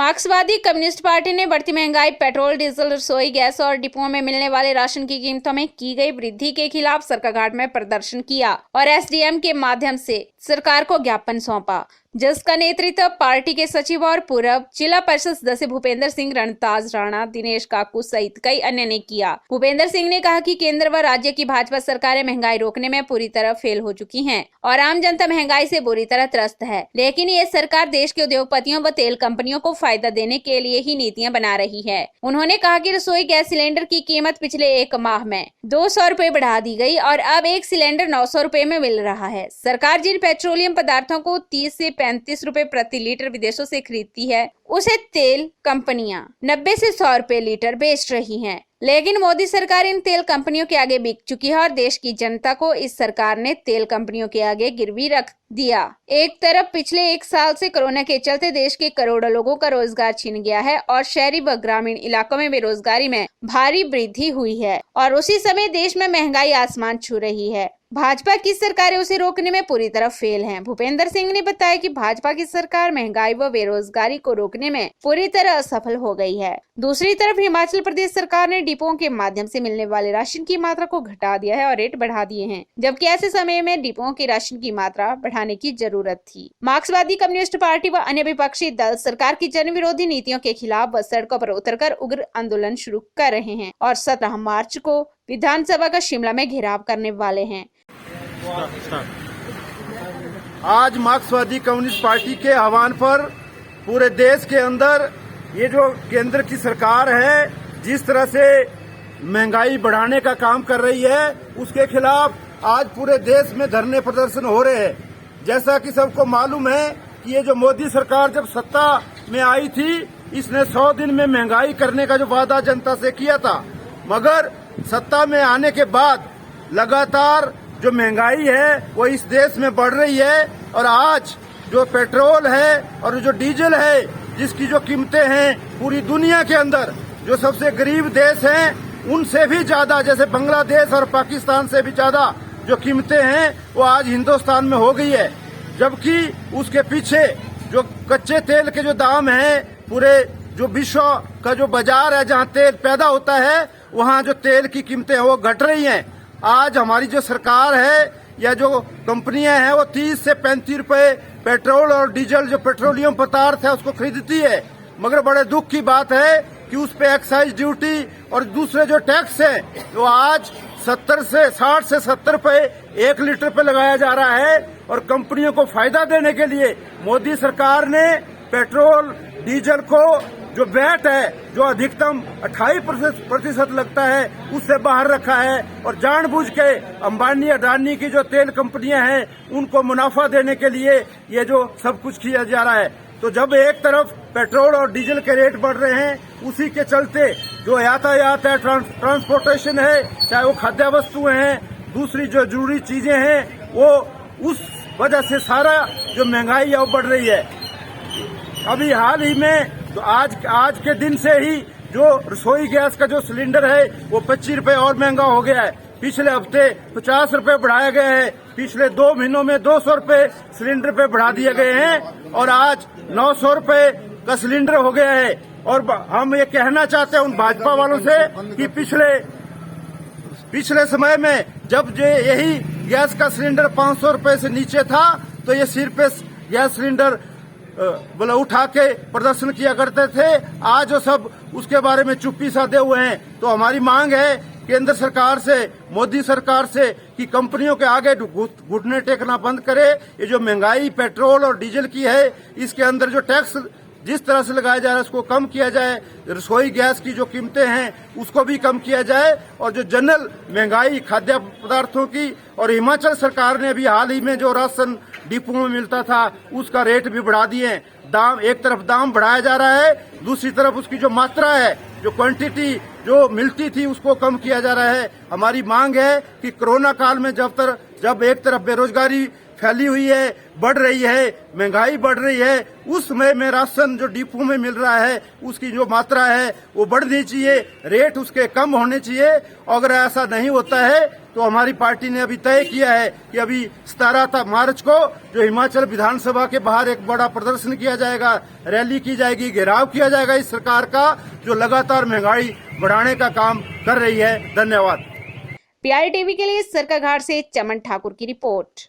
मार्क्सवादी communist party ने बढ़ती महंगाई, पेट्रोल, डीजल, रसोई गैस और डिपुओं में मिलने वाले राशन की कीमतों में की गई वृद्धि के खिलाफ सरकाघाट में प्रदर्शन किया और एसडीएम के माध्यम से सरकार को ज्ञापन सौंपा, जिसका नेतृत्व पार्टी के सचिव और पूर्व जिला परिषद सदस्य भूपेंद्र सिंह, रणताज राणा, दिनेश काकू सहित कई अन्य ने किया। भूपेंद्र सिंह ने कहा कि केंद्र व राज्य की भाजपा सरकारें महंगाई रोकने में पूरी तरह फेल हो चुकी हैं और आम जनता महंगाई से बुरी तरह त्रस्त है, लेकिन ये सरकार देश के उद्योगपतियों व तेल कंपनियों को फायदा देने के लिए ही नीतियां बना रही है। उन्होंने कहा कि रसोई गैस सिलेंडर की कीमत पिछले 1 माह में 200 रुपए बढ़ा दी गई और अब एक सिलेंडर 900 रुपए में मिल रहा है। सरकार जिन पेट्रोलियम पदार्थों को 30 से 35 रुपए प्रति लीटर विदेशों से खरीदती है, उसे तेल कंपनियां 90 से 100 रुपए लीटर बेच रही हैं। लेकिन मोदी सरकार इन तेल कंपनियों के आगे बिक चुकी है और देश की जनता को इस सरकार ने तेल कंपनियों के आगे गिरवी रख दिया। एक तरफ पिछले 1 साल से कोरोना के चलते देश के करोड़ों लोगों का रोजगार छीन गया है और शहरी व ग्रामीण इलाकों में बेरोजगारी में भारी वृद्धि हुई है और उसी समय देश में महंगाई आसमान छू रही है। भाजपा की सरकारें उसे रोकने में पूरी तरह फेल हैं। भूपेंद्र सिंह ने बताया कि भाजपा की सरकार महंगाई व बेरोजगारी को रोकने में पूरी तरह असफल हो गई है। दूसरी तरफ हिमाचल प्रदेश सरकार ने डिपोओं के माध्यम से मिलने वाले राशन की मात्रा को घटा दिया है और रेट बढ़ा दिए हैं, जबकि ऐसे समय में डिपोओं की राशन की मात्रा बढ़ाने की जरूरत थी। मार्क्सवादी कम्युनिस्ट पार्टी व अन्य विपक्षी दल सरकार की जन विरोधी नीतियों के खिलाफ व सड़कों पर उतरकर उग्र आंदोलन शुरू कर रहे हैं और 17 मार्च को विधानसभा का शिमला में घेराव करने वाले हैं। आज मार्क्सवादी कम्युनिस्ट पार्टी के आह्वान पर पूरे देश के अंदर ये जो केंद्र की सरकार है, जिस तरह से महंगाई बढ़ाने का काम कर रही है, उसके खिलाफ आज पूरे देश में धरने प्रदर्शन हो रहे हैं। जैसा कि सबको मालूम है कि ये जो मोदी सरकार जब सत्ता में आई थी, इसने 100 दिन में महंगाई करने का जो वादा जनता से किया था, मगर सत्ता में आने के बाद लगातार जो महंगाई है वो इस देश में बढ़ रही है और आज जो पेट्रोल है और जो डीजल है, जिसकी जो कीमतें हैं पूरी दुनिया के अंदर जो सबसे गरीब देश हैं उनसे भी ज्यादा, जैसे बांग्लादेश और पाकिस्तान से भी ज्यादा जो कीमतें हैं वो आज हिंदुस्तान में हो गई है। जबकि उसके पीछे जो कच्चे तेल के जो दाम हैं, पूरे जो विश्व का जो बाजार है जहाँ तेल पैदा होता है, वहाँ जो तेल की कीमतें हैं वो घट रही हैं। आज हमारी जो सरकार है या जो कंपनियां हैं वो 30 से 35 रुपए पेट्रोल और डीजल जो पेट्रोलियम पदार्थ है उसको खरीदती है, मगर बड़े दुख की बात है कि उस पे एक्साइज ड्यूटी और दूसरे जो टैक्स है वो आज 60 से 70 रुपए 1 लीटर पे लगाया जा रहा है। और कंपनियों को फायदा देने के लिए मोदी सरकार ने पेट्रोल डीजल को जो वैट है जो अधिकतम 28% लगता है उससे बाहर रखा है और जानबूझ के अंबानी अडानी की जो तेल कंपनियां हैं उनको मुनाफा देने के लिए ये जो सब कुछ किया जा रहा है। तो जब एक तरफ पेट्रोल और डीजल के रेट बढ़ रहे हैं, उसी के चलते जो यातायात है, ट्रांसपोर्टेशन है, चाहे वो खाद्य वस्तुएं हैं, दूसरी जो जरूरी चीजें हैं, वो उस वजह से सारा जो महंगाई है वो बढ़ रही है। अभी हाल ही में तो आज के दिन से ही जो रसोई गैस का जो सिलेंडर है वो 25 रुपए और महंगा हो गया है। पिछले हफ्ते 50 रुपए बढ़ाया गया है, पिछले 2 महीनों में 200 रुपए सिलेंडर पे बढ़ा दिए गए हैं और आज 900 रुपए का सिलेंडर हो गया है। और हम ये कहना चाहते हैं उन भाजपा वालों से कि पिछले समय में जब जो यही गैस का सिलेंडर 500 रुपए से नीचे था तो ये सिर पे गैस सिलेंडर बोला उठा के प्रदर्शन किया करते थे। आज वो सब उसके बारे में चुप्पी साधे हुए हैं। तो हमारी मांग है केंद्र सरकार से, मोदी सरकार से कि कंपनियों के आगे घुटने टेकना बंद करे। ये जो महंगाई पेट्रोल और डीजल की है, इसके अंदर जो टैक्स जिस तरह से लगाया जा रहा है उसको कम किया जाए। रसोई गैस की जो कीमतें हैं उसको भी कम किया जाए और जो जनरल महंगाई खाद्य पदार्थों की, और हिमाचल सरकार ने भी हाल ही में जो राशन डिपो में मिलता था उसका रेट भी बढ़ा दिए। दाम एक तरफ दाम बढ़ाया जा रहा है, दूसरी तरफ उसकी जो मात्रा है, जो क्वांटिटी जो मिलती थी उसको कम किया जा रहा है। हमारी मांग है कि कोरोना काल में जब एक तरफ बेरोजगारी फैली हुई है, बढ़ रही है, महंगाई बढ़ रही है, उस समय में राशन जो डिपो में मिल रहा है उसकी जो मात्रा है वो बढ़नी चाहिए, रेट उसके कम होने चाहिए। अगर ऐसा नहीं होता है तो हमारी पार्टी ने अभी तय किया है कि अभी 17 मार्च को जो हिमाचल विधानसभा के बाहर एक बड़ा प्रदर्शन किया जाएगा, रैली की जाएगी, घेराव किया जाएगा इस सरकार का जो लगातार महंगाई बढ़ाने का काम कर रही है। धन्यवाद। PI टीवी के लिए सरकाघाट से चमन ठाकुर की रिपोर्ट।